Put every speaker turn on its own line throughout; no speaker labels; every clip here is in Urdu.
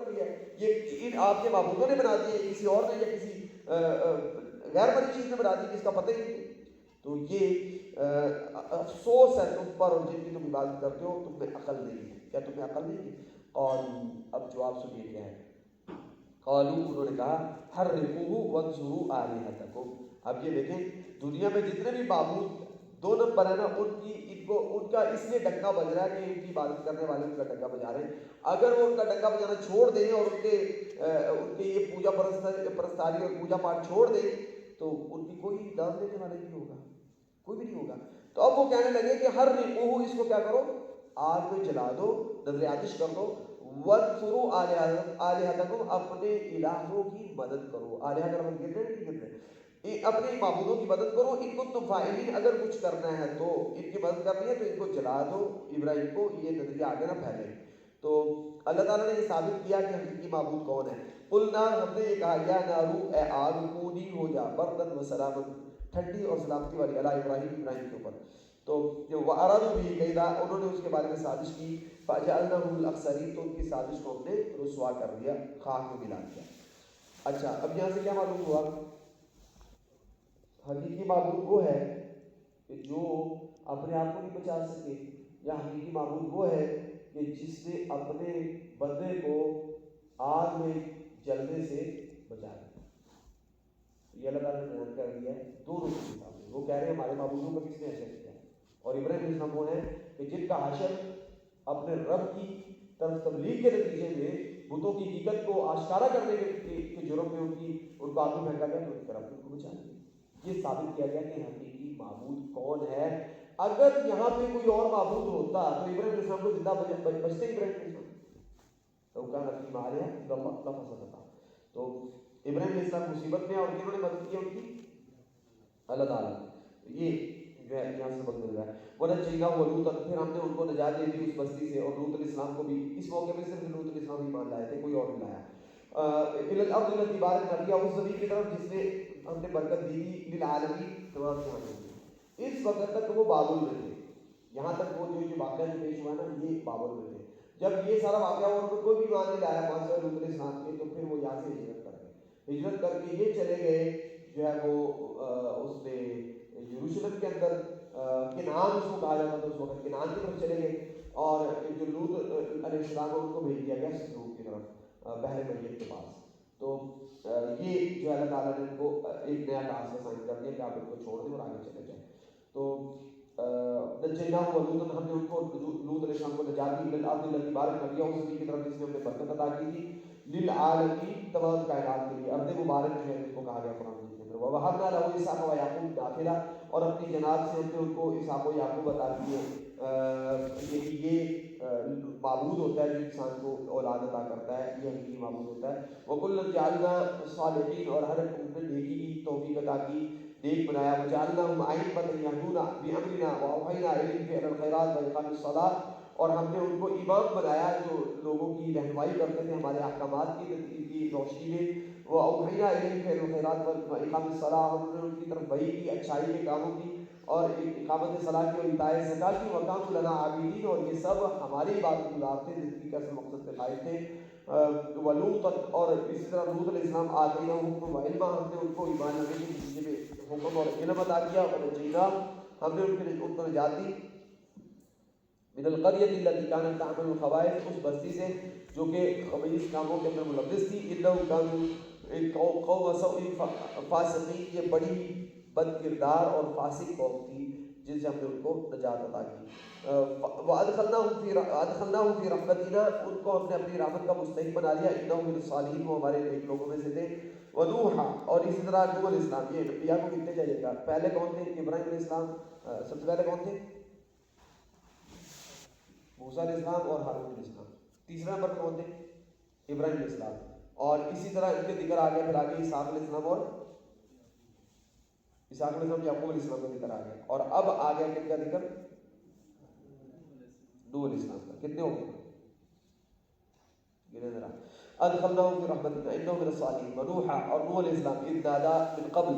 دی ہے، یہ آپ کے معبودوں نے بنا دی ہے، کسی اور نے یا کسی غیر بنی چیز نے بنا دی جس کا پتہ ہی نہیں۔ تو یہ افسوس ہے تم پر اور جن کی تم عبادت کرتے ہو، تم میں عقل نہیں ہے۔ کیا تمہیں عقل نہیں ہے؟ اور اب جواب سنیے کیا ہے۔ قالوا، انہوں نے کہا حرقوه وانصروا آلہتکم۔ اب یہ دیکھیں دنیا میں جتنے بھی معبود دو نمبر ہے نا، ان کا اس لیے ڈنکا بج رہا ہے کہ ان کی عبادت کرنے والے ان کا ڈنکا بجا رہے ہیں۔ اگر وہ ان کا ڈنکا بجانا چھوڑ دیں اور ان کے یہ پوجا پرستاری اور پوجا پاٹ چھوڑ دیں تو ان کی کوئی داد دینے والا نہیں ہوگا، کوئی بھی نہیں ہوگا۔ تو اب وہ کہنے لگے کہ ہر رقوہ، اس کو کیا کرو، آگ میں جلا دو، نظر آتش کر دو، وَانْصُرُوا آلِهَتَكُمْ، اپنے الہوں کی مدد کرو۔ آلہہ کا مطلب گر رہے نہیں گر رہے، اپنے معبودوں کی مدد کرو، ان کو تم فاعلین، اگر کچھ کرنا ہے تو ان کی مدد کرنی ہے تو ان کو جلا دو، ابراہیم کو یہ نظریہ آگے نہ پھیلے۔ تو اللہ تعالیٰ نے یہ ثابت کیا کہ حقیقی معبود کون ہے۔ قلنا، ہم نے یہ کہا، یا نارو، اے آگ، کونی ہو جا بردن و سلامت، ٹھنڈی اور سلامتی والی، علی ابراہیم، ابراہیم کے اوپر۔ تو جو وَأَرَادُوا بِهِ كَيْدًا، انہوں نے اس کے بارے میں سازش کی، فَجَعَلْنَاهُمُ الْأَخْسَرِينَ، تو ان کی سازش کو ہم نے رسوا کر دیا، خاک میں ملا دیا۔ اچھا، اب یہاں سے کیا معلوم ہوا؟ حقیقی معبود وہ ہے کہ جو اپنے آپ کو نہیں بچا سکے، یا حقیقی معبود وہ ہے کہ جس نے اپنے بندے کو آگ میں جلنے سے بچا دیا۔ یہ اللہ تعالیٰ نے بیان کر دیا ہے دونوں کے سامنے۔ وہ کہہ رہے ہیں ہمارے معبودوں کو کس نے حشر کیا، اور ابراہیم علیہ السلام وہ ہیں کہ جن کا حشر اپنے رب کی طرف تبلیغ کے نتیجے میں بتوں کی حقیقت کو آشکارا کرنے کے جرم میں ان کو آگ میں پھینکا گیا تو ان کے رب نے ان کو بچا دیا۔ یہ ثابت کیا گیا کہ حقیقی معبود کون ہے۔ اگر یہاں پہ کوئی اور معبود ہوتا تو ابراہیم علیہ السلام کو زندہ بچتے ابراہیم علیہ السلام تو کیا نفی مارے ہیں۔ تو ابراہیم علیہ السلام مصیبت میں، اور انہوں نے مدد کی ان کی، اللہ تعالیٰ نے۔ یہ جو ہے یہاں سے سبق مل رہا ہے۔ وَنَجَّيْنَاهُ وَلُوطًا، پھر ہم نے ان کو نجات دے دی اس بستی سے، اور لوط علیہ السلام کو بھی۔ اس موقع پہ صرف لوط علیہ السلام ایمان لائے تھے، کوئی اور نہیں لایا۔ إِلَى الْأَرْضِ الَّتِي بَارَكْنَا فِيهَا، اس زمین کی طرف جس میں ہم نے برکت دی تھی، لِلْعَالَمِينَ، تمام جہانوں کے۔ اس وقت تک وہ بابل میں تھے، یہاں تک وہ جو واقعہ جو پیش ہوا نا یہ بابل میں تھے۔ جب یہ سارا واقعہ اور کوئی بھی ایمان نہیں لایا وہاں سے لوط علیہ السلام کے، تو پھر وہ یہاں سے ہجرت کر گئے۔ ہجرت کر کے یہ چلے گئے جو ہے وہ اس میں یروشلم کے اندر کنعان اس کو کہا جاتا تھا اس وقت، کنعان کی طرف چلے گئے، اور جو لوط علیہ السلام ان کو بھیج دیا گیا صدوق کی طرف، بحر میت کے پاس۔ تو یہ جو اللہ تعالیٰ نے ان کو ایک نیا ٹاسک اسائن کر دیا کہ آپ ان کو چھوڑ دیں اور آگے چلے جائیں۔ تو نجیناہ ولوطا، ہم نے ان کو لوط علیہ السلام کو نجات دی، للارض التي بارکنا فیہا، اس زمین کی طرف جس میں ہم نے برکت عطا کی تھی، للعالمین، تمام کائنات کے لیے۔ ارض مبارک جو ہے جس کو کہا گیا قرآن مجید کے اندر، وَوَهَبْنَا لَهُ إِسْحَاقَ وَيَعْقُوبَ نافلہ، اور اپنی جناب سے ہم نے ان کو اسحاق و یعقوب عطا کیے۔ یہ معبود ہوتا ہے جو انسان کو اولاد عطا کرتا ہے، یہ حقیقی معبود ہوتا ہے۔ وَكُلًّا جَعَلْنَا صَالِحِينَ، اور ہر ایک نے نیکی کی توفیق عطا کی، نیک بنایا۔ وَجَعَلْنَاهُمْ أَئِمَّةً يَهْدُونَ بِأَمْرِنَا وَأَوْحَيْنَا إِلَيْهِمْ فِعْلَ الْخَيْرَاتِ وَإِقَامِ الصَّلَاةِ، اور ہم نے ان کو امام بنایا جو لوگوں کی رہنمائی کرتے تھے ہمارے احکامات کی روشنی میں۔ وَأَوْحَيْنَا إِلَيْهِمْ فِعْلَ الْخَيْرَاتِ وَإِقَامِ الصَّلَاةِ، ہم نے ان کی طرف وحی کی اچھائی کے کاموں کی اور اقامت صلاح کی اور ایتاء زکوٰۃ کی۔ وَكَانُوا لَنَا عَابِدِينَ، اور یہ سب ہماری عبادت گزار تھے، زندگی کا اصل مقصد کے قائل تھے۔ وَلُوطًا، اور اسی طرح لوط علیہ السلام آتَيْنَاهُ الْحُكْمَ وَعِلْمًا، ہم نے ان کو ایمان لانے کے نتیجے میں حکم اور علم عطا کیا۔ وَنَجَّيْنَاهُ، ہم نے ان کو نجات دی، من القریۃ التي كانت تعمل الخبائث، اس بستی سے جو کہ خبیث کاموں کے اندر ملوث تھی۔ انهم كانوا قوم سوء فاسقین، یہ بڑی بد کردار اور فاسق قوم تھی جن سے ہم نے ان کو نجات عطا کی۔ وادخلناهم في رحمتنا، ان کو ہم نے اپنی رحمت کا مستحق بنا لیا۔ انهم من الصالحین، وہ ہمارے نیک لوگوں میں سے تھے۔ ونوحا، اور اسی طرح نوح علیہ السلام، یہ انبیاء کو کتنے جائے گا، پہلے کون تھے؟ ابراہیم علیہ السلام، سب سے پہلے کون تھے؟ موسیٰ علیہ السلام اور ہارون علیہ السلام۔ تیسرے نمبر پہ کون تھے؟ ابراہیم علیہ السلام، اور اسی طرح ان کے ذکر آگیا، پھر آگے اسحاق علیہ السلام، اور اسحاق علیہ السلام یعقوب علیہ السلام کا ذکر آ گیا، اور اب آ گیا کن کا ذکر؟ نوح علیہ السلام کا۔ کتنے ہو گئے؟ گنے ذرا۔ ادخلناهم في رحمتنا انه من الصالحين، ونوحا، اور نوح علیہ السلام، اذ نادا من قبل،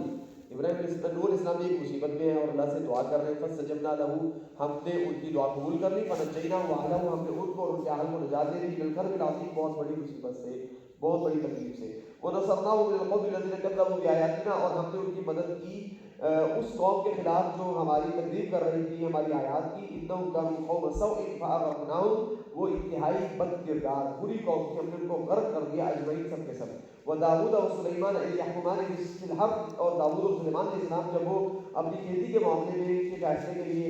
نوح علیہ السلام ایک مصیبت میں ہے اور اللہ سے دعا کر رہے ہیں، فاستجبنا لہو، ہم نے ان کی دعا قبول کر لی، فنجیناہ وأہلہ، ہم نے ان کو اور ان کے اہل کو نجات دے دی، من الکرب العظیم، بہت بڑی مصیبت سے، بہت بڑی تکلیف سے، ونصرناہ من القوم الذین کذبوا بآیاتنا، اور ہم نے ان کی مدد کی اس قوم کے خلاف جو ہماری تکذیب کر رہی تھی ہماری آیات کی، انہم کانوا قوم سوء فاغرقناہم، وہ انتہائی بد کردار بری قوم تھی، ہم نے ان کو غرق کر دیا اجمعین، سب کے سب۔ وداؤد و سلیمان اذ یحکمان فی الحرث، اور داؤد اور سلیمان علیہ السلام جب وہ اپنی کھیتی کے معاملے میں کے فیصلے کے لیے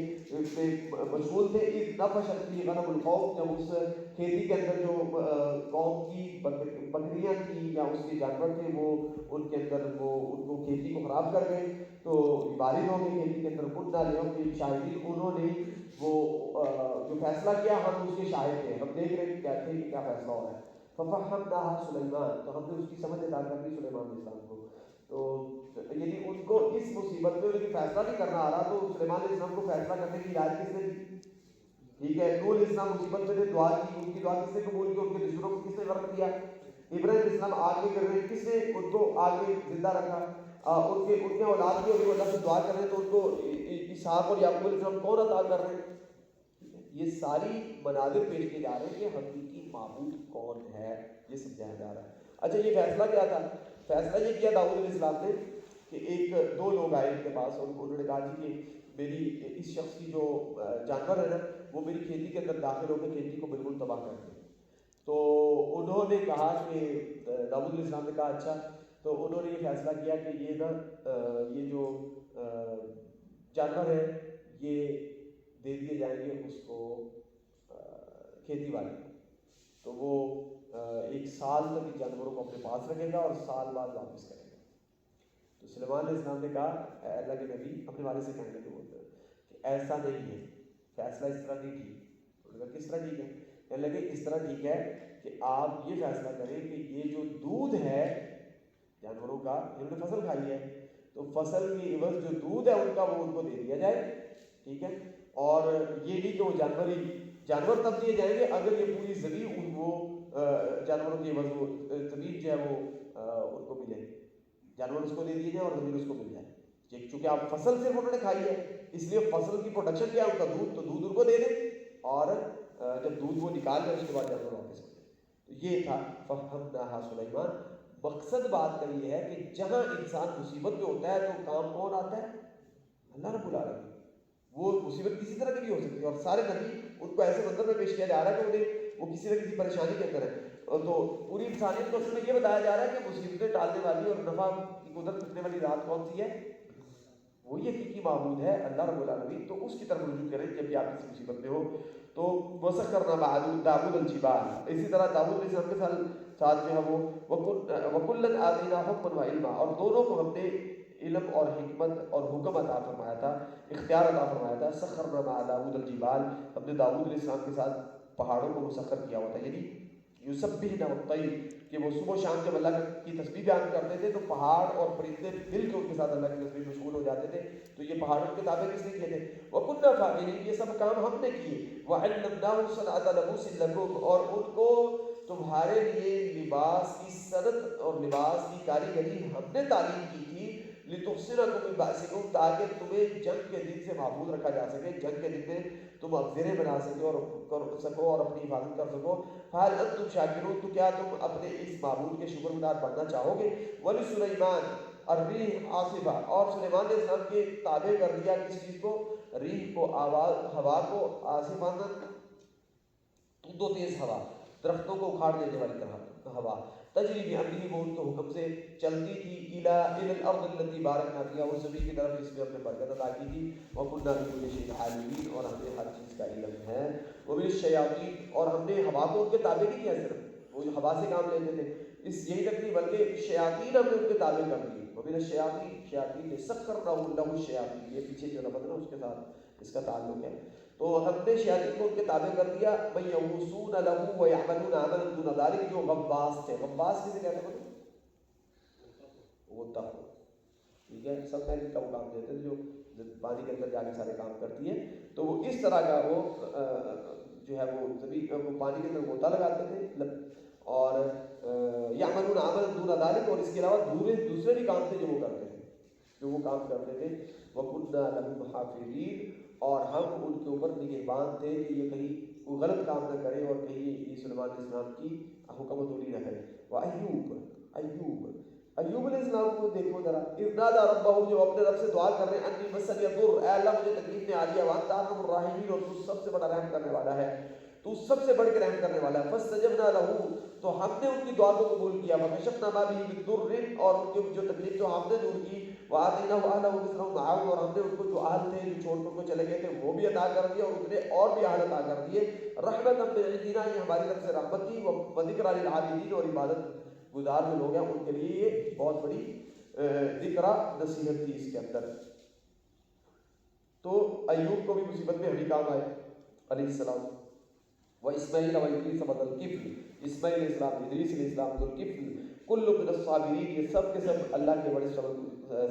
مشغول تھے، اذ نفشت فیہ غنم القوم، جب اس کھیتی کے اندر جو قوم کی بکریاں تھیں یا اس کے جانور تھے وہ ان کے اندر وہ ان کو کھیتی کو خراب کر گئے، تو بارش ہو گئی کھیتی کے اندر، کننا لحکم شاہدین، انہوں نے وہ جو فیصلہ کیا ہم اس کے شاہد تھے، ہم دیکھ رہے کیا تھے کہ کیا فیصلہ ہو رہا ہے۔ ففہمناہا سلیمان، تو ہم نے اس کی سمجھ ادا کر دی سلیمان علیہ السلام کو، تو یعنی ان کو اس مصیبت میں انہیں فیصلہ نہیں کرنا آ رہا، تو سلیمان علیہ السلام کو فیصلہ کرنے کی ہدایت کس نے دی؟ ٹھیک ہے، نوح علیہ السلام مصیبت میں نے دعا کی، ان کی دعا کس نے قبول کی؟ ان کے دشمنوں کو کس نے غرق کیا؟ ابراہیم علیہ السلام آگ میں گر رہے، کس نے ان کو آگ میں زندہ رکھا؟ ان کے اولاد کی، اور وہ اللہ سے دعا کر رہے ہیں تو ان کو اسحاق اور یعقوب علیہ السلام کون عطا کر رہے ہیں؟ یہ ساری مناظر پیش کیے جا رہے ہیں کہ حقیقی معبود کون ہے، یہ سمجھایا جا رہا ہے۔ اچھا، یہ فیصلہ کیا تھا؟ فیصلہ یہ کیا داؤد علیہ السلام نے کہ دو لوگ آئے ان کے پاس، اور انہوں نے کہا جی کہ میری اس شخص کی جو جانور ہے نا وہ میری کھیتی کے اندر داخل ہو کے کھیتی کو بالکل تباہ کر دیں۔ تو انہوں نے کہا کہ داؤد علیہ السلام نے کہا اچھا، تو انہوں نے یہ فیصلہ کیا کہ یہ نا یہ جو جانور ہے یہ دے دیے جائیں گے اس کو کھیتی والے کو، تو وہ 1 سال تک ان جانوروں کو اپنے پاس رکھے گا اور سال بعد واپس کرے گا۔ تو سلیمان علیہ السلام نے کہا اے اللہ کے نبی، اپنے والد سے کہنے لگے کہ ایسا نہیں ہے، فیصلہ اس طرح نہیں ٹھیک۔ انہوں نے کہا کس طرح ٹھیک ہے؟ کہنے لگے اس طرح ٹھیک ہے کہ آپ یہ فیصلہ کریں کہ یہ جو دودھ ہے جانوروں کا، انہوں نے فصل کھائی ہے تو فصل کی عوض جو دودھ ہے ان کا وہ ان کو دے دیا جائے، ٹھیک ہے، اور یہ نہیں کہ وہ جانور تب دیے جائیں گے اگر یہ پوری زمین ان کو جانوروں کی عوض وہ زمین جو ہے وہ ان کو ملے، جانور اس کو دے دیے جائیں اور زمین اس کو مل جائے، چونکہ آپ فصل صرف انہوں نے کھائی ہے اس لیے فصل کی پروڈکشن کیا ہے ان کا دودھ، تو دودھ ان کو دے دیں، اور جب دودھ وہ نکال لیں اس کے بعد جانور واپس ہو جائے۔ تو یہ تھا ففہمناہا سلیمان۔ مقصد بات کا یہ ہے کہ جہاں انسان مصیبت میں ہوتا ہے تو کام کون آتا ہے؟ اللہ رب العالمین۔ وہ مصیبت کسی طرح کی بھی ہو سکتی ہے، اور سارے نبی ان کو ایسے منظر میں پیش کیا جا رہا ہے کہ انہیں وہ کسی نہ کسی پریشانی کے اندر ہے، تو پوری انسانیت کو اصل میں یہ بتایا جا رہا ہے کہ مصیبتیں ٹالنے والی اور نفع کی قدرت رکھنے والی ذات کون سی ہے؟ وہی حقیقی معبود ہے اللہ رب العالمین۔ تو اس کی طرف رجوع کریں جب بھی آپ کسی مصیبت میں ہو۔ تو وسخرنا مع داؤد الجبال، اسی طرح داؤد علیہ السلام کے ساتھ جو ہے وہ وکلا آتینا حکما و علما، اور دونوں کو ہم نے علم اور حکمت اور حکم عطا فرمایا تھا، اختیار عطا فرمایا تھا۔ سخرنا مع داؤد الجبال، ہم نے داؤد علیہ السلام کے ساتھ پہاڑوں کو مسخر کیا ہوا تھا، یعنی یسبحن والطیر، کہ وہ صبح و شام جب اللہ کی تسبیح بیان کرتے تھے تو پہاڑ اور پرندے مل کے ان کے ساتھ اللہ کی تسبیح مشغول ہو جاتے تھے۔ تو یہ پہاڑوں کے تابع کس نے کیے تھے؟ وَكُنَّا فَاعِلِينَ، یہ سب کام ہم نے کیے۔ وَعَلَّمْنَاهُ صَنْعَةَ لَبُوسٍ لَكُمْ، اور ان کو تمہارے لیے لباس کی صنعت اور لباس کی کاریگری ہم نے تعلیم کی تھی، لِتُحْصِنَكُم مِّن بَأْسِكُم، تاکہ تمہیں جنگ کے دن سے محفوظ رکھا جا سکے، جنگ کے دن میں تم افزریں بنا سکو اور کر سکو اور اپنی حفاظت کر سکو۔ فَهَلْ أَنْتُمْ شَاكِرُونَ، تو کیا تم اپنے اس معبود کے شکر گزار بننا چاہو گے؟ وَلِسُلَيْمَانَ الرِّيحَ عَاصِفًا، اور سلیمان علیہ السلام کے تابع کر دیا کس چیز کو؟ ریح کو، ہوا کو، عاصفاً تند و تیز ہوا، درختوں کو اکھاڑ دینے والی طرح ہوا، تجری بِأَمْرِهِ، وہ ان کے حکم سے چلتی تھی، إِلَى الْأَرْضِ الَّتِي بَارَكْنَا فِيهَا، اس زمین کی طرف جس میں ہم نے برکت عطا کی تھی، وَكُنَّا بِكُلِّ شَيْءٍ عَالِمِينَ، اور ہم نے ہر چیز کا علم ہے، وَبِالشَّيَاطِينِ، اور ہم نے ہوا کو ان کے تابع نہیں کیا، صرف وہ جو ہوا سے کام لیتے تھے اس یہی تک نہیں بلکہ شیاطین ہم نے ان کے تابع کر دی، وَبِالشَّيَاطِينِ، شیاطین نے سَخَّرْنَاهُ لَهُ الشَّيَاطِينَ، یہ پیچھے جو لفظ ہے اس کے ساتھ اس کا تعلق ہے، تو ہم نے شیاطین کو ان کے تابع کر دیا، مَن يَغُوصُونَ لَهُ وَيَعْمَلُونَ عَمَلًا دُونَ ذَلِكَ، جو غواص تھے، غواص کسے کہتے ہیں؟ غوطہ خور، ٹھیک ہے، سب میں کا وہ کام دیتے ہیں جو پانی کے اندر جا کے سارے کام کرتی ہے، تو وہ اس طرح کا وہ جو ہے وہ پانی کے اندر غوطہ لگاتے تھے، اور یعملون عملا دون ذلک، اور اس کے علاوہ دوسرے بھی کام تھے جو وہ کرتے تھے، جو وہ کام کرتے تھے. وَكُنَّا لَهُمْ حَافِظِينَ، اور ہم ان کے اوپر نگہبان تھے کہ یہ کہیں کوئی غلط کام نہ کرے اور کہیں یہ سلیمان علیہ السلام کی حکم تولی نہ کرے. ایوب علیہ السلام کو دیکھو ذرا، اذ نادى ربہ، جو اپنے رب سے دعا کر رہے ہیں، انی مسنی الضر، اے اللہ مجھے تکلیف نے آ لیا، وانت ارحم الراحمین، اور تو سب سے بڑا رحم کرنے والا ہے، تو سب سے بڑھ کے رحم کرنے والا ہے. فاستجبنا له، تو ہم نے ان کی دعا کو قبول کیا. وکشفنا ما به من ضر، اور ان کی جو تکلیف تو ہم نے دور کی. وآتیناه اهله مثلهم معه، اور ہم نے ان کو جو اہل تھے جو چھوڑ کر کو چلے گئے تھے وہ بھی عطا کر دیا، اور اتنے اور بھی اہل عطا کر دیے. رحمتا من عندنا، یہ ہماری طرف سے رحمت تھی. وذکر للعابدین، اور عبادت گزار جو لوگ ہیں ان کے لیے یہ بہت بڑی ذکر نصیحت تھی اس کے اندر. تو ایوب کو بھی مصیبت میں ہمیں کام آئے علیہ السلام. واسماعیل وادریس وذوالکفل، اسماعیل علیہ السلام، ادریس علیہ السلام، ذوالکفل، کل من الصابرین، یہ سب کے سب اللہ کے بڑے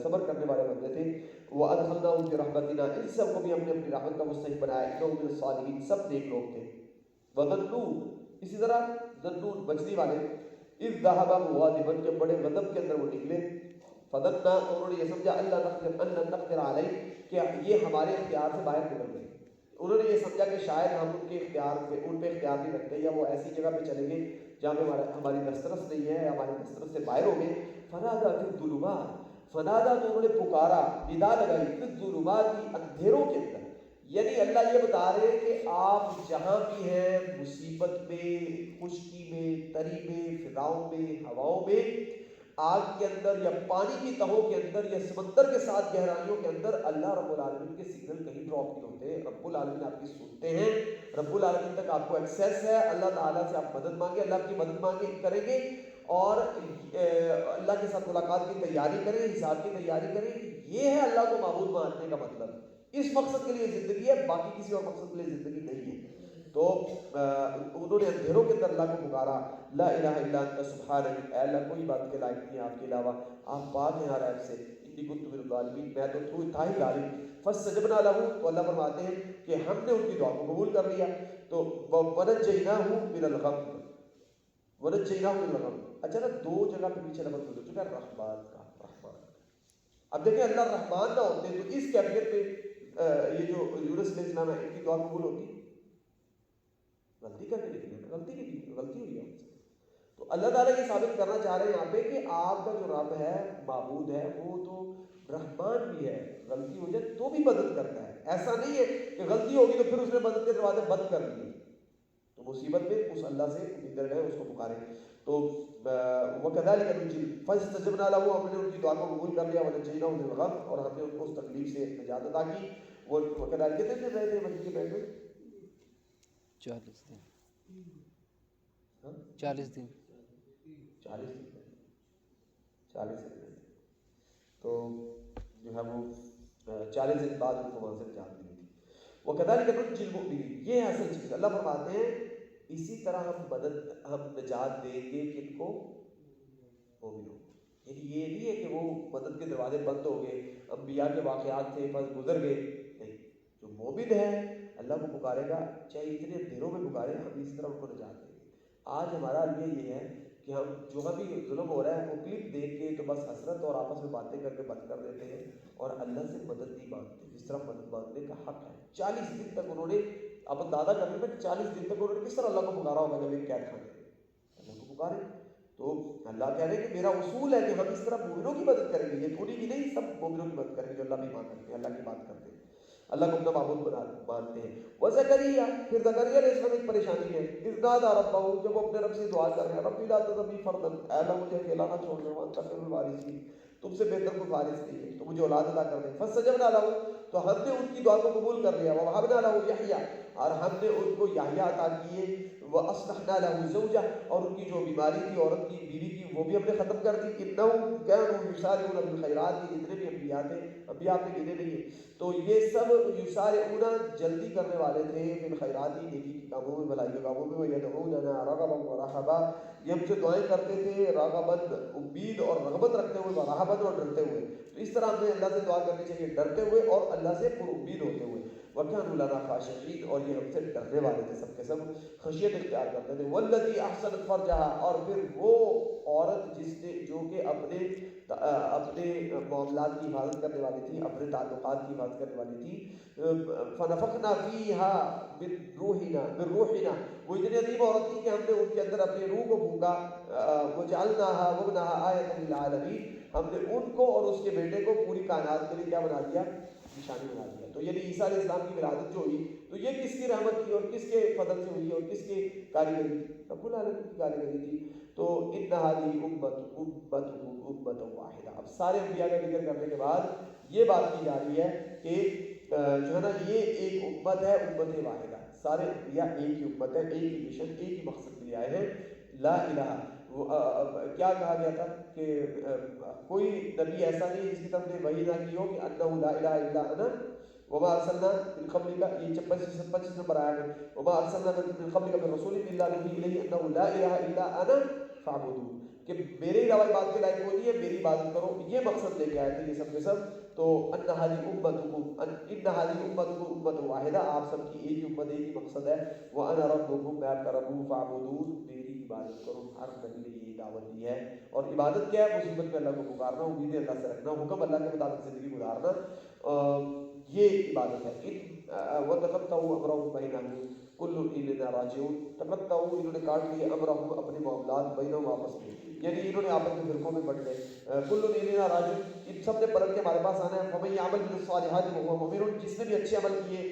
صبر کرنے والے بندے تھے. وادخلناہم فی رحمتنا، ان سب کو بھی ہم نے اپنی رحمت کا مستحق بنایا. انہم من الصالحین، سب نیک لوگ تھے. وذنون، اسی طرح ذنون مچھلی والے، اذ ذهب مغاضبا، جب بڑے غضب کے اندر وہ نکلے. فظننا، انہوں نے یہ سمجھا ان نقدر علیہ، کہ یہ ہمارے اختیار سے باہر نکل گئے. انہوں نے یہ سمجھا کہ شاید ہم ان کے اختیار پہ ان پہ اختیار نہیں رکھتے، یا وہ ایسی جگہ پہ چلیں گے جہاں پہ ہماری دسترس نہیں ہے، ہماری دسترس سے باہر ہو گئے. فنادا فی الظلمات، فنادا تو انہوں نے پکارا، ندا لگائی، فی الظلمات، اندھیروں کے اندر. یعنی اللہ یہ بتا رہے ہیں کہ آپ جہاں بھی ہیں، مصیبت میں، خشکی میں، تری میں، فضاؤں میں، ہواؤں میں، آگ کے اندر یا پانی کی تہوں کے اندر یا سمندر کے ساتھ گہرائیوں کے اندر، اللہ رب العالمین کے سگنل کہیں ڈراپ نہیں ہوتے. رب العالمین آپ کی سنتے ہیں، رب العالمین تک آپ کو ایکسیس ہے. اللہ تعالیٰ سے آپ مدد مانگے، اللہ کی مدد مانگے کریں گے، اور اللہ کے ساتھ ملاقات کی تیاری کریں، حساب کی تیاری کریں. یہ ہے اللہ کو معبود ماننے کا مطلب. اس مقصد کے لیے زندگی ہے، باقی کسی اور مقصد کے لیے زندگی نہیں ہے. تو انہوں نے اندھیروں کے اندر اللہ کو پکارا. لا الہ الا انت سبحانک، اے اللہ کوئی بات کے لائق نہیں ہے آپ کے علاوہ، آپ پاک ہیں ہر عیب سے. انی کنت من الظالمین، میں تو تھا ہی ظالم. فاستجبنا لہ، تو اللہ فرماتے ہیں کہ ہم نے ان کی دعا کو قبول کر لیا. تو ونجیناہ من الغم، ونجیناہ من الغم. اچھا نا، دو جگہ پہ پیچھے لفظ ہو چکا ہے رحمان کا، رحمان. اب دیکھیں اللہ رحمان نہ ہوتے تو اس کیفیت پہ یہ جو یونس علیہ السلام ہے ان کی دعا قبول ہوتی؟ غلطی کر کے نکلے، غلطی کی غلطی ہوئی ہے. تو اللہ تعالیٰ یہ ثابت کرنا چاہ رہے ہیں یہاں پہ کہ آپ کا جو رب ہے، معبود ہے، وہ تو رحمان بھی ہے. غلطی ہو جائے تو بھی مدد کرتا ہے. ایسا نہیں ہے کہ غلطی ہوگی تو پھر اس نے مدد کے دروازے بند کر دیے. تو مصیبت میں اس اللہ سے امید رہے، اس کو پکارے. تو وَكَذَلِكَ نُنْجِي، فَاسْتَجَبْنَا لَهُ، ہم نے ان کی دعا کو قبول کر لیا. وَنَجَّيْنَاهُ مِنَ الْغَمِّ، اور ہم نے ان کو اس تکلیف سے نجات عطا کی. وہ وَكَذَلِكَ کتنے دن رہے تھے مکی کے بیٹھ میں؟
40 دن. 40 دن
40 دن 40 دن رہے. تو جو ہے وہ 40 دن بعد ان کو وہاں سے نجات ملی تھی. وَكَذَلِكَ نُنْجِي الْمُؤْمِنِينَ، یہ ہے اصل چیز. اللہ فرماتے ہیں اسی طرح ہم نجات دیں گے کن کو؟ مومنوں. یعنی یہ نہیں ہے کہ وہ مدد کے دروازے بند ہو گئے، انبیاء کے واقعات تھے بس گزر گئے. نہیں، جو مومن ہے اللہ کو پکارے گا، چاہے اتنے اندھیروں میں پکارے، ہم اسی طرح ان کو نجات دیں گے. آج ہمارا المیہ یہ ہے کہ ہم جو بھی ظلم ہو رہا ہے وہ کلپ دیکھ کے تو بس حسرت اور آپس میں باتیں کر کے بند کر دیتے ہیں، اور اللہ سے مدد نہیں مانگتے جس طرح مدد مانگنے کا حق ہے. 40 دن تک انہوں نے، اب اندازہ کرنے میں 40 دن تک انہوں نے کس طرح اللہ کو پکارا ہوگا جب ایک قید خانے میں اللہ کو پکارے. تو اللہ کہہ رہے ہیں کہ میرا اصول ہے کہ ہم اس طرح مومنوں کی مدد کریں گے. یہ تھوڑی کی نہیں، سب مومنوں کی مدد کریں گے جو اللہ بھی مان کرتے ہیں، اللہ کی بات کرتے ہیں، اللہ کو اپنا معبود مانتے ہیں. وزکریا، پھر زکریا علیہ السلام ایک پریشانی ہے. اذ نادى ربہ، جب وہ اپنے رب سے دعا کر رہے ہیں، رب لا تذرنی فردا، اے اللہ مجھے اکیلا نہ چھوڑنا، وانت خیر الوارثین، تم سے بہتر کوئی وارث نہیں ہے، تو مجھے اولاد عطا کر دے. فاستجبنا لہ، تو ہم نے ان کی دعا کو قبول کر لیا. ووهبنا له یحییٰ، اور ہم نے ان کو یحییٰ عطا کیے. واصلحنا له زوجہ، اور ان کی جو بیماری تھی عورت کی، بیوی کی، وہ بھی ہم نے ختم کر دی. انہم کانوا یسارعون فی الخیرات، یہ جتنے بھی انبیاء تھے، انبیاء آپ نے گنے نہیں ہیں، تو یہ سب یسارعون جلدی کرنے والے تھے، فی الخیرات، نیکی کے کاموں میں، بھلائی کے کاموں میں. ویدعوننا رغبا ورہبا، یہ ہم سے دعائیں کرتے تھے رغبا، امید اور رغبت رکھتے ہوئے، ورہبا، اور ڈرتے ہوئے. تو اس طرح ہمیں اللہ سے دعا کرنی چاہیے، ڈرتے ہوئے اور اللہ سے پر امید ہوتے ہوئے. وَكَانُوا لَنَا خَاشِعِينَ، اور یہ ہم سے ڈرنے والے تھے، سب کے سب خشیت اختیار کرتے تھے. وَالَّتِي أَحْصَنَتْ فَرْجَهَا، اور پھر وہ عورت جس نے جو کہ اپنے اپنے معاملات کی حفاظت کرنے والی تھی، اپنے تعلقات کی حفاظت کرنے والی تھی. فنفخنا فیہا من روحنا، وہ اتنی عظیم عورت تھی کہ ہم نے ان کے اندر اپنی روح کو پھونکا. وجعلناہا وابنہا آیۃ للعالمین، ہم نے ان کو اور اس کے بیٹے کو پوری کائنات کے لیے کیا بنا دیا؟ نشانی بنا دیا. تو یعنی عیسیٰ علیہ السلام کی ولادت جو ہوئی تو یہ کس کی رحمت تھی اور کس کے فضل سے ہوئی اور کس کی کاریگری تھی؟ رب العالمین کی کاریگری تھی. تو ان هذه امتکم امۃ واحدہ. اب سارے انبیاء کا ذکر کرنے کے بعد یہ بات کی جا رہی ہے کہ جو ہے نا یہ ایک امت ہے، امت واحدہ. سارے انبیاء ایک ہی امت ہے، ایک ہی مشن، ایک ہی مقصد کے لیے آئے ہیں. لا الہ، کیا کہا گیا تھا کہ کوئی نبی ایسا نہیں جس کی طرف نے وحی نہ کی ہو کہ انہ لا الہ الا انا وما ارسلنا من قبلک، یہ 25 نمبر آیا ہے. وما ارسلنا من قبلک من رسول الا نوحی الیہ انہ لا الہ الا انا فاعبدون، کہ میرے علاوہ عبادت کے لائق کوئی نہیں ہے، میری عبادت کرو. یہ مقصد لے کے آئے تھے یہ سب کے سب. تو ان هذه امتکم امۃ واحدہ، آپ سب کی ایک ہی امت، ایک ہی مقصد ہے. وانا ربکم، میں آپ کا رب ہوں. فاعبدون، میری عبادت کرو. ہر نبی نے یہی دعوت دی ہے. اور عبادت کیا ہے؟ مصیبت میں اللہ کو پکارنا، امیدیں اللہ سے رکھنا، حکم اللہ کے مطابق زندگی گزارنا، یہ عبادت ہے. وَتَقَطَّعُوا أَمْرَهُمْ بَيْنَهُمْ كُلٌّ إِلَيْنَا رَاجِعُونَ. تقطعوا، انہوں نے کاٹ لیے امرہم، اپنے معاملات، بینہم، آپس میں، یعنی انہوں نے آپس میں فرقوں میں بٹ گئے. کل الینا راجعون، ان سب نے پلٹ کے ہمارے پاس آنا ہے. فمن یعمل من الصالحات وهو مؤمن، جس نے بھی اچھے عمل کیے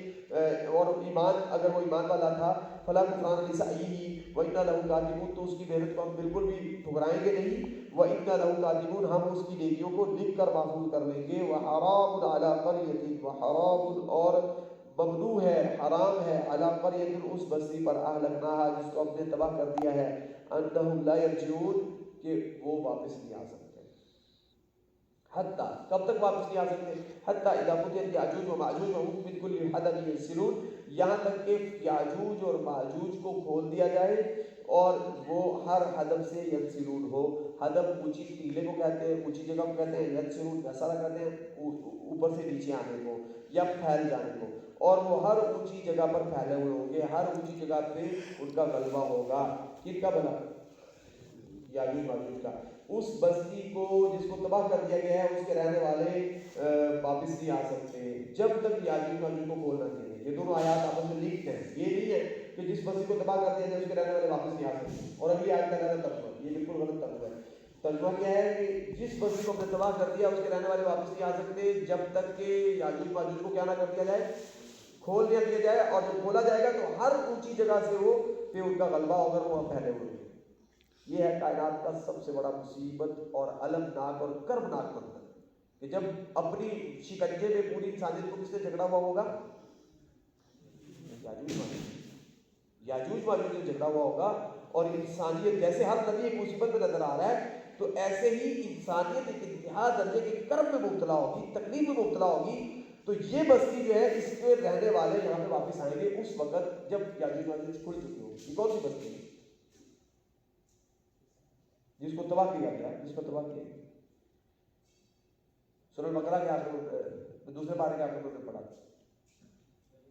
اور ایمان، اگر وہ ایمان والا تھا، فلا کفران لسعیہ وإنا لہ کاتبون، تو اس کی محنت کو ہم بالکل بھی ٹھکرائیں گے نہیں. وإنا لہ کاتبون، ہم اس کی نیکیوں کو لکھ کر محفوظ کر لیں گے. وحرام علی قریۃ، وحرام، اور ممنوع ہے، حرام ہے، علی قریۃ، اس بستی پر، اہلکناہا، جس کو ہم نے تباہ کر دیا ہے، انہم لا یرجعون، کہ وہ واپس نہیں آ سکتے. حتیٰ، کب تک واپس نہیں آ سکتے؟ حتیٰ اذا فتحت یاجوج و ماجوج وهم من کل حدب ینسلون، یہاں تک کہ یاجوج اور ماجوج کو کھول دیا جائے اور وہ ہر حدب سے ینسلون ہو. حدب اونچی ٹیلے کو کہتے ہیں، اونچی جگہ کو کہتے ہیں. ینسلون نسلا کہتے ہیں اوپر سے نیچے آنے کو یا پھیل جانے کو. اور وہ ہر اونچی جگہ پر پھیلے ہوئے ہوں گے، ہر اونچی جگہ پہ ان کا غلبہ ہوگا. کن کا بنا؟ یاجوج ماجوج کا. اس بستی کو جس کو تباہ کر دیا گیا ہے، اس کے رہنے والے واپس نہیں آ سکتے جب تک یاجوج ماجوج کو کھول نہ دیں. یہ دونوں آیات آپس میں لنکڈ ہیں. یہ نہیں ہے کہ جس بستی کو تباہ کر دیا جائے اس کے رہنے والے واپس نہیں آ سکتے. اور اگلی آیت کا غلط ترجمہ، یہ بالکل غلط ترجمہ ہے. ترجمہ کیا ہے کہ جس بستی کو ہم نے تباہ کر دیا اس کے رہنے والے واپس نہیں آ سکتے جب تک کہ یاجوج ماجوج کو کیا نہ کر دیا جائے، کھول نہ دیا جائے. اور جب کھولا جائے گا تو ہر اونچی جگہ سے وہ پہ ان کا غلبہ ہوگا، وہ پھیلے ہوئے. یہ ہے کائنات کا سب سے بڑا مصیبت اور المناک اور کربناک منظر، کہ جب اپنی شکنجے میں پوری انسانیت کو کس نے جھگڑا ہوا ہوگا؟ یاجوج ماجوج نے جھگڑا ہوا ہوگا. اور انسانیت، جیسے ہر نبی ایک مصیبت میں نظر آ رہا ہے، تو ایسے ہی انسانیت ایک انتہا درجے کے کرب میں مبتلا ہوگی، تکلیف میں مبتلا ہوگی. تو یہ بستی جو ہے، اس کے رہنے والے یہاں پہ واپس آئیں گے اس وقت جب یاجوج ماجوج کھل چکی ہوگی. یہ کون سی بستی ہے؟ جس کو تباہ کیا گیا، جس کو تباہ کیا گیا. سورہ بقرہ کے آخر دوسرے پارے کے آخر میں پڑھا،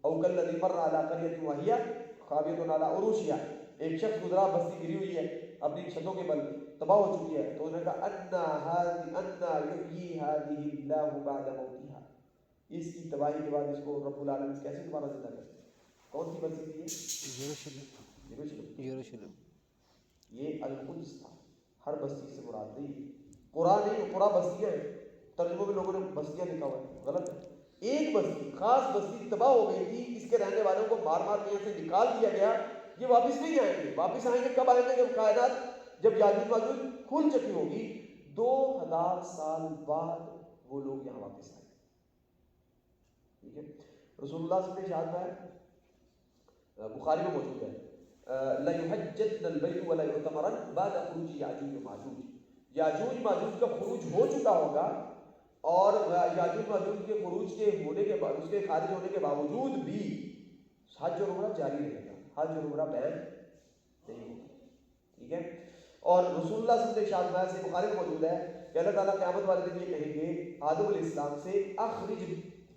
او کالذی مر علی قریۃ وہی خاویۃ علی عروشہا، ایک شخص گزرا، بستی گری ہوئی ہے، اپنی چھتوں کے بل تباہ ہو چکی ہے. تو انہوں نے کہا انا یحیی ہذہ اللہ بعد موتہا، اس کی تباہی کے بعد اس کو رب العالمین کیسے دوبارہ زندہ کرتے ہیں. کون سی بستی تھی یہ؟
یروشلم.
یہ القدس تھا. ہر بستی سے مراد نہیں، قرآن نہیں، قرآن بستیاں ہیں. ترجموں میں لوگوں نے بستیاں لکھا ہوا ہے، غلط ہے. ایک بستی، خاص بستی تباہ ہو گئی تھی، اس کے رہنے والوں کو مار مار کے یہاں سے نکال دیا گیا. یہ واپس نہیں آئیں گے. واپس آئیں گے کب آئیں گے؟ جب کائنات، جب یاجوج ماجوج کھل چکی ہوگی. 2000 سال بعد وہ لوگ یہاں واپس آئیں گے. ٹھیک ہے. رسول اللہ صلی اللہ علیہ وسلم نے بخاری میں موجود ہے، لَيُحَجَّتْنَ الْبَيْتُ وَلَيُعْتَمَرَنَّ بَعْدَ خُرُوجِ یاجوج وماجوج. یاجوج ماجوج کا خروج ہو چکا ہوگا، اور یاجوج ماجوج کے خروج کے ہونے کے بعد، اس کے خارج ہونے کے باوجود بھی حج اور عمرہ جاری رہے گا. حج اور عمرہ بین نہیں ہوگا. ٹھیک ہے. اور رسول اللہ صلی اللہ علیہ وسلم سے بخاری میں موجود ہے کہ اللہ تعالیٰ قیامت والے دن یہ کہیں گے آدم علیہ السلام سے، اخرج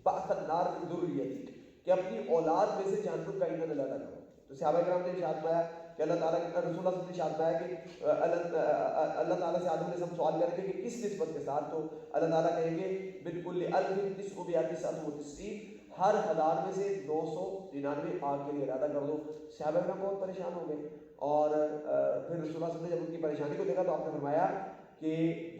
بعث النار من ذریتک، کہ اپنی اولاد میں سے جہنم کا ایندھن علیحدہ کرو. تو صحابہ کرام نے ارشاد فرمایا کہ اللہ تعالیٰ، رسول اللہ صلی اللہ علیہ وسلم نے ارشاد فرمایا کہ اللہ تعالیٰ سے آدم علیہ السلام سوال کریں گے کہ کس نسبت کے ساتھ، تو اللہ تعالیٰ کہیں گے بالکل ہر 1000 میں سے 999 آگ کے لیے ارادہ کر دو۔ صحابہ کرام بہت پریشان ہو گئے، اور پھر رسول اللہ صلی اللہ علیہ وسلم نے جب ان کی پریشانی کو دیکھا تو آپ نے فرمایا کہ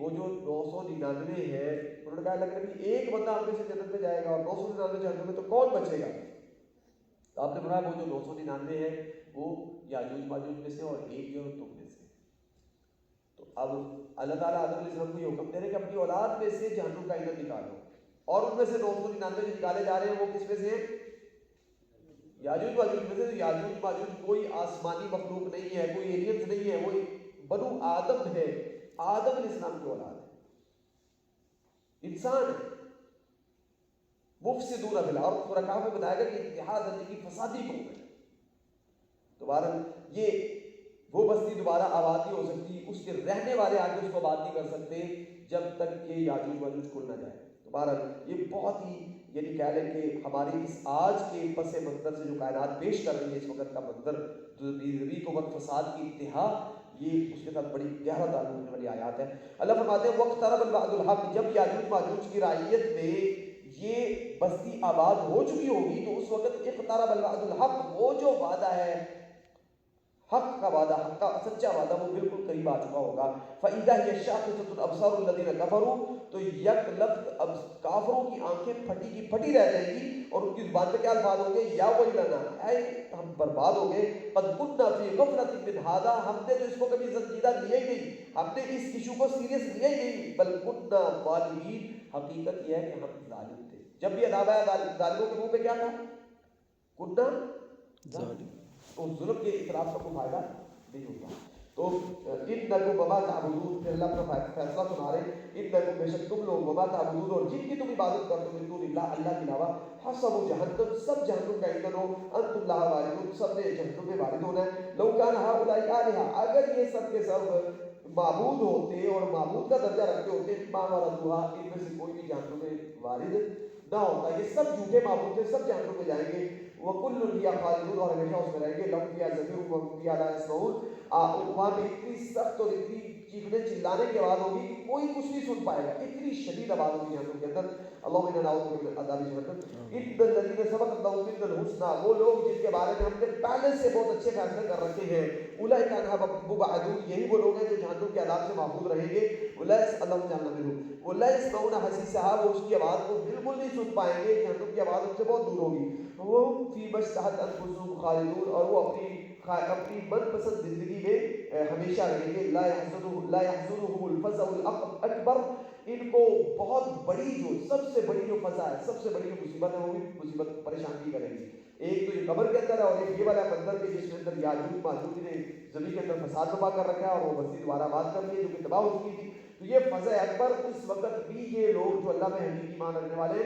وہ جو 999 ہے، انہوں نے کہا اللہ کے نبی ایک بندہ ہم میں سے جنت میں جائے گا اور 999 جہنم میں، تو کون بچے گا؟ تو آپ نے فرمایا وہ جو 999 ہے وہ یاجوج ماجوج میں سے، اور ایک جو تم میں سے۔ تو اب اللہ تعالیٰ آدم علیہ السلام کو یہ حکم دے رہے ہیں کہ اپنی اولاد میں سے جہنم کا ایندھن نکالو، اور ان میں سے 999 جو نکالے جا رہے ہیں وہ کس میں سے ہیں؟ یاجوج ماجوج میں سے۔ یاجوج ماجوج کوئی آسمانی مخلوق نہیں ہے، کوئی ایلینز نہیں ہے، وہ بنو آدم ہے، آدم علیہ السلام کی اولاد ہے، انسان ہے۔ مفسدون فی الارض، سورہ کہف میں بتایا گیا کہ اتحاد زندگی فسادی قوم ہے۔ دوبارہ یہ وہ بستی دوبارہ آباد نہیں ہو سکتی، اس کے رہنے والے آگے اس کو آباد نہیں کر سکتے جب تک کہ یاجوج ماجوج کھل نہ جائے۔ دوبارہ یہ بہت ہی یعنی کہہ لیں کہ ہماری اس آج کے پس منظر سے جو کائنات پیش کر رہی ہے، اس وقت کا منظر زمین کو وقت فساد کی انتہا، یہ اس کے ساتھ بڑی گہرا تعلق ہونے والی آیات ہے۔ اللہ فرماتے ہیں وَاقْتَرَبَ الْوَعْدُ الْحَقُّ، جب یاجوج ماجوج کی رعیت میں یہ بستی آباد ہو چکی ہوگی تو اس وقت اقترب الوعد الحق، وہ جو وعدہ ہے حق کا وعدہ، حق کا سچا وعدہ، وہ بالکل قریب آ چکا ہوگا۔ فَإِذَا هِيَ شَاخِصَةٌ أَبْصَارُ الَّذِينَ كَفَرُوا، تو یک لفظ اب کافروں کی آنکھیں پھٹی کی پھٹی رہ جائیں گی، اور ان کی زبان پہ کیا الفاظ ہوں گے؟ یا ویلنا، اے ہم برباد ہو گئے، قد كنا فی غفلۃ من ھذا، ہم نے تو اس کو کبھی سنجیدہ لیا ہی نہیں، ہم نے اس ایشو کو سیریس لیا ہی نہیں، بل كنا ظالمین، حقیقت یہ ہے کہ ہم ظالم تھے۔ جب بھی عذاب آیا ظالموں کے منہ پہ کیا تھا؟ کنا ظالم، تو ظلم کے اعتراف کا کوئی فائدہ نہیں ہوتا۔ تو انکم وما تعبدون، پھر اللہ اپنا فیصلہ سنا رہے ہیں، انکم بے شک تم لوگ، وما تعبدون، اور جن کی تم عبادت کرتے ہو، من دون اللہ، اللہ کے علاوہ، حسب جہنم، سب جہنم کا ایندھن ہو، انتم لہا واردون، سب نے جہنم میں وارد ہونا ہے۔ لو کان ہؤلاء آلہۃ، اگر یہ سب کے سب معبود ہوتے اور معبود کا درجہ رکھتے ہوتے، ما وردوہا، ان میں سے کوئی بھی جہنم میں وارد نہ ہوتا۔ یہ سب جھوٹے معبود تھے، سب جہنم میں جائیں گے۔ وَكُلٌّ فِيهَا خَالِدُونَ، اور ہمیشہ اس میں رہیں گے۔ لَهُمْ فِيهَا زَفِيرٌ وَهُمْ فِيهَا لَا يَسْمَعُونَ، وہاں پہ اتنی سخت اور اتنی چیخنے چلانے کی آواز ہوگی کہ کوئی کچھ نہیں سن پائے گا، اتنی شدید آواز ہوگی جہنم کے اندر۔ اللہم انا نعوذ بک من عذاب جہنم۔ ان الذین سبقت لهم منا الحسنى، وہ لوگ جن کے بارے میں ہم نے پہلے سے بہت اچھے فیصلے کر رکھے ہیں، اولئک عنہا مبعدون، یہی وہ لوگ ہیں جو جہنم کے عذاب سے محفوظ رہیں گے۔ اولئک اللہم جعلنا منہم، وہ لا يسمعون حسیسہا، وہ اس کی آواز کو بالکل نہیں سن پائیں گے، جہنم کی آواز ان سے بہت دور ہوگی۔ وہ فی مشتہت انفسہم خالدون، اور وہ اپنی من پسند زندگی میں ہمیشہ رہیں گے۔ لا يحزنهم الفزع الاکبر، ان کو بہت بڑی جو سب سے بڑی جو فزع ہے، سب سے بڑی جو مصیبت ہے، وہ بھی مصیبت پریشان نہیں کرے گی۔ ایک تو یہ قبر کے اندر ہے، اور ایک یہ والا منظر کے جس کے اندر یاجوج ماجوج نے زمین کے اندر فساد برپا کر رکھا ہے، اور وہ بستی دوبارہ آباد کر لی ہے جو کہ تباہ ہو چکی تھی۔ تو یہ فزع اکبر، اس وقت بھی یہ لوگ جو اللہ میں حقیقی ایمان رکھنے والے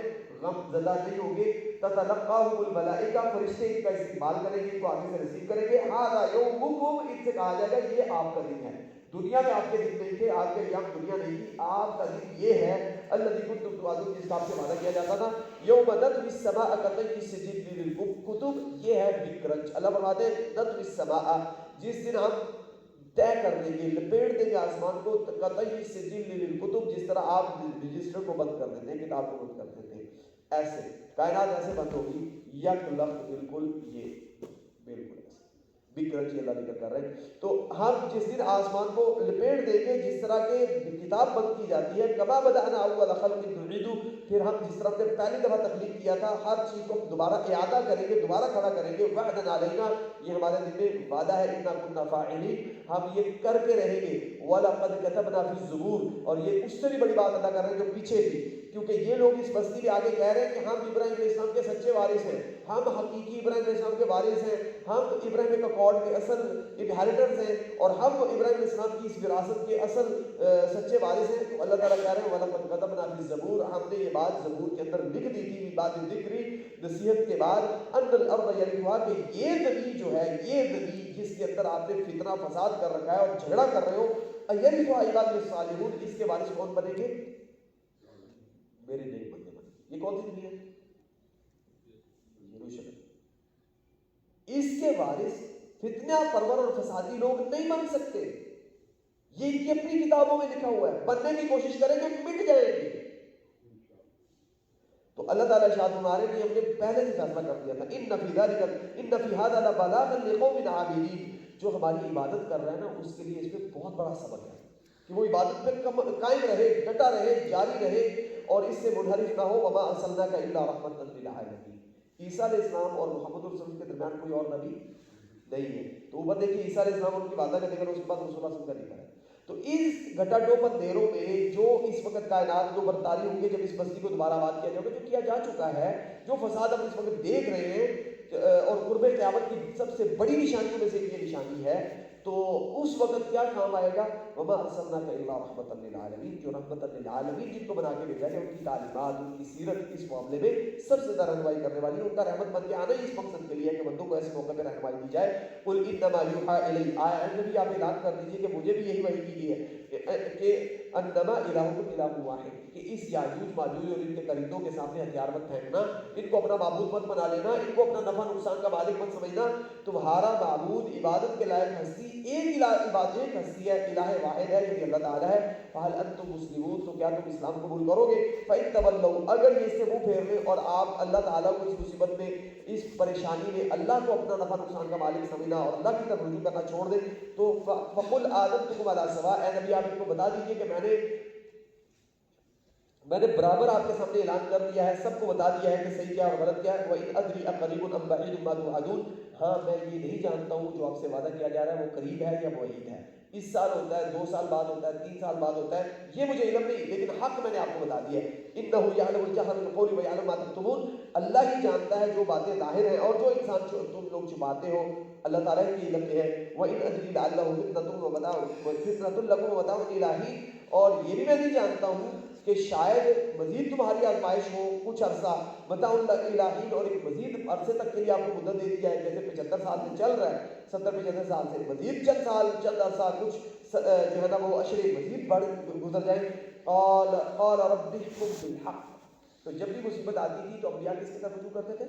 غم زدہ نہیں ہوں گے۔ تتلقاہم الملائکہ، فرشتے ان کا استقبال کریں گے، ان کو آگے سے ریسیو کریں گے۔ ھذا یومکم، ان سے کہا جائے گا یہ آپ کا دن ہے، دنیا میں آپ کے دن نہیں تھے، آپ کے ایام دنیا نہیں تھی، آپ کا دن یہ ہے، الذی کنتم توعدون، جس کا آپ سے وعدہ کیا جاتا تھا۔ یوم نطوی السماء کطی السجل للکتب، یہ ہے بگ کرنچ۔ اللہ فرماتے ہیں نطوی السماء، جس دن ہم طے کر دیں گے، لپیٹ دیں گے آسمان کو، قطعی السجل للکتب، جس طرح آپ رجسٹر کو بند کر دیتے ہیں، کتاب کو بند کر دیتے ہیں، ایسے کائنات ایسے بند ہوگی، یک لفظ بالکل، یہ بالکل ایسے بگ کرنچ اللہ ذکر کر رہے ہیں۔ تو ہم جس دن آسمان کو لپیٹ دیں گے، جس طرح کے کتاب بند کی جاتی ہے، کما بدأنا اول خلق نعیدہ، پھر ہم جس طرح سے پہلی دفعہ تخلیق کیا تھا، ہر چیز کو دوبارہ اعادہ کریں گے، دوبارہ کھڑا کریں گے۔ وعدا علینا، یہ ہمارے ذمہ میں وعدہ ہے، انا کنا فاعلین، ہم یہ کر کے رہیں گے۔ وَلَقَدْ كَتَبْنَا فِي الزُّبُورِ، اور یہ اس سے بھی بڑی بات ادا کر رہے ہیں جو پیچھے تھی، کیونکہ یہ لوگ اس بستی میں آگے کہہ رہے ہیں کہ ہم ابراہیم علیہ السلام کے سچے وارث ہیں، ہم حقیقی ابراہیم علیہ السلام کے وارث ہیں، ہم ابراہیم اکارڈ کے اصل انہیریٹرز ہیں، اور ہم ابراہیم علیہ السلام کی اس وراثت کے اصل سچے وارث ہیں۔ تو اللہ تعالیٰ کہہ رہے ہیں وَلَقَدْ كَتَبْنَا فِي الزُّبُورِ، ہم نے یہ بات زبور کے اندر لکھ دی تھی، بعد ذکری، نصیحت کے بعد، أَنَّ الْأَرْضَ يَرِثُهَا، کہ یہ زمین جو ہے، یہ زمین جس کے اندر آپ نے فتنہ فساد کر رکھا ہے اور جھگڑا کر رہے ہو، يَرِثُهَا عِبَادِيَ الصَّالِحُونَ، اس کے وارث کون بنیں گے؟ میرے نیک بندے بنیں گے۔ یہ کون سی زمین ہے؟ یروشلم۔ اس کے وارث فتنہ پرور اور فسادی لوگ نہیں بن سکتے، یہ ان کی اپنی کتابوں میں لکھا ہوا ہے، بننے کی کوشش کریں گے مٹ جائیں گے. تو اللہ تعالیٰ ارشاد فرما رہے ہیں کہ ہم نے پہلے سے فیصلہ کر دیا تھا. ان فی ھذا لبلاغا لقوم عابدین. جو ہماری عبادت کر رہے ہیں نا اس کے لیے اس میں بہت بڑا سبق ہے کہ وہ عبادت پہ قائم رہے، ڈٹا رہے، جاری رہے اور اس سے منحرف نہ ہو. وما ارسلناک الا رحمۃ للعالمین. عیسیٰ علیہ السلام اور محمد رسول اللہ کے درمیان کوئی اور نبی نہیں ہے. تو اوپر دیکھیے عیسیٰ علیہ السلام ان کی وعدہ کا ذکر، اس کے بعد رسول اللہ صلی اللہ علیہ وسلم کا ذکر ہے. تو اس گھٹا ٹوپ اندھیروں میں جو اس وقت کائنات جو برتاری ہوں گے جب اس بستی کو دوبارہ آباد کیا جائے گا، جو کیا جا چکا ہے، جو فساد ہم اس وقت دیکھ رہے ہیں اور قرب قیامت کی سب سے بڑی نشانیوں میں سے یہ نشانی ہے، تو اس وقت کیا کام آئے گا؟ وما ارسلناک الا رحمۃ للعالمین. جو رحمۃ للعالمین جن کو بنا کے بھیجا ہے، ان کی تعلیمات، ان کی سیرت اس معاملے میں سب سے زیادہ رہنمائی کرنے والی ہے. ان کا رحمت بن کے آنا ہی اس مقصد کے لیے ہے کہ بندوں کو ایسے موقع پہ رہنمائی دی جائے. قل انما یوحی الی. آئے نبی آپ اعلان کر دیجیے کہ مجھے بھی یہی وحی کی گئی ہے کہ انما الہکم الہ واحد، کہ اس یاجوج ماجوج اور ان کے قریبوں کے سامنے ہتھیار مت پھینکنا، ان کو اپنا معبود مت بنا لینا، ان کو اپنا نفع نقصان کا مالک مت سمجھنا. تمہارا معبود عبادت کے لائق ہستی ایک عبادت ایک ہستی ہے، الہ واحد ہے، یہ اللہ تعالیٰ ہے. فہل انتم مسلمون. تو کیا تم اسلام قبول کرو گے؟ فإن تولوا. اگر یہ اس سے منہ پھیر لیں اور آپ اللہ تعالیٰ کو اس مصیبت میں، اس پریشانی میں اللہ کو اپنا نفع نقصان کا مالک سمجھنا اور اللہ کی طرف رجوع کرنا چھوڑ دیں، تو فقل آذنتکم علی سواء. اے نبی آپ ان کو بتا دیجیے کہ میں نے برابر آپ کے سامنے اعلان کر دیا ہے، سب کو بتا دیا ہے کہ صحیح کیا اور غلط کیا ہے. وَإِنْ أَدْرِي أَقَرِيبٌ أَمْ بَعِيدٌ مَا تُوعَدُونَ. ہاں میں یہ نہیں جانتا ہوں جو آپ سے وعدہ کیا جا رہا ہے وہ قریب ہے یا بعید ہے، اس سال ہوتا ہے، 2 سال بعد ہوتا ہے، 3 سال بعد ہوتا ہے، یہ مجھے علم نہیں، لیکن حق میں نے آپ کو بتا دیا ہے. إِنَّهُ يَعْلَمُ الْجَهْرَ مِنَ الْقَوْلِ وَيَعْلَمُ مَا تَكْتُمُونَ. اللہ ہی جانتا ہے جو باتیں ظاہر ہیں اور جو انسان تم لوگ چھپاتے ہو، اللہ تعالیٰ ہی علم میں ہے. وَإِنْ أَدْرِي لَعَلَّهُ فِتْنَةٌ لَكُمْ وَمَتَاعٌ إِلَىٰ حِينٍ. اور یہ بھی میں نہیں جانتا ہوں کہ شاید مزید تمہاری آزمائش ہو کچھ عرصہ، متاع إِلَىٰ حِينٍ، اور ایک مزید عرصے تک کے لیے آپ کو مدت دے دی جائے. جیسے 75 سال سے چل رہا ہے، 70-75 سال سے مزید چند سال، چند عرصہ کچھ جو ہے نا وہ اشرے مزید بڑھ گزر جائیں. قال رب احكم بالحق. تو جب بھی مصیبت آتی تھی تو انبیاء کس کی طرف رجوع کرتے تھے؟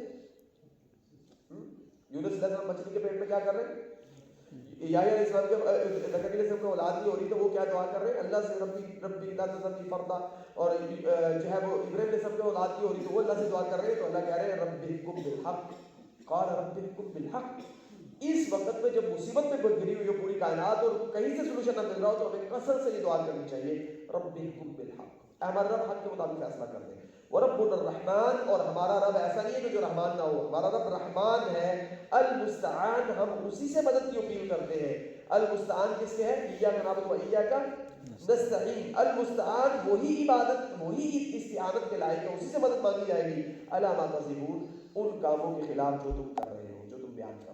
یونس علیہ السلام مچھلی کے پیٹ میں کیا کر رہے ہیں؟ یحییٰ علیہ السلام کے زکریا علیہ السلام کو اولاد نہیں ہو رہی تو وہ کیا دعا کر رہے ہیں؟ اللہ سے ربی لا تذرنی فردا. اور جو ہے وہ ابراہیم علیہ السلام کے اولاد نہیں ہو رہی تو وہ اللہ سے دعا کر رہے ہیں. تو اللہ کہہ رہے ہیں رب احکم بالحق. قال رب احکم بالحق. اس وقت میں جب مصیبت میں گھری ہوئی ہو پوری کائنات اور کہیں سے سلوشن نہ مل رہا ہو تو ہمیں کثرت سے یہ دعا کرنی چاہیے رب احکم بالحق. ہمارا رب حق کے مطابق فیصلہ کر دے. وربنا الرحمن. اور ہمارا رب ایسا نہیں ہے کہ جو رحمان نہ ہو، ہمارا رب رحمان ہے. المستعان. ہم اسی سے مدد کی اپیل کرتے ہیں. المستعان کس کے ہے؟ ایاک نعبد و ایاک نستعین. المستعان وہی عبادت، وہی استعانت کے لائق ہے، اسی سے مدد مانگی جائے گی. علی ما تصفون. ان کاموں کے خلاف جو تم کر رہے ہو، جو تم بیان کر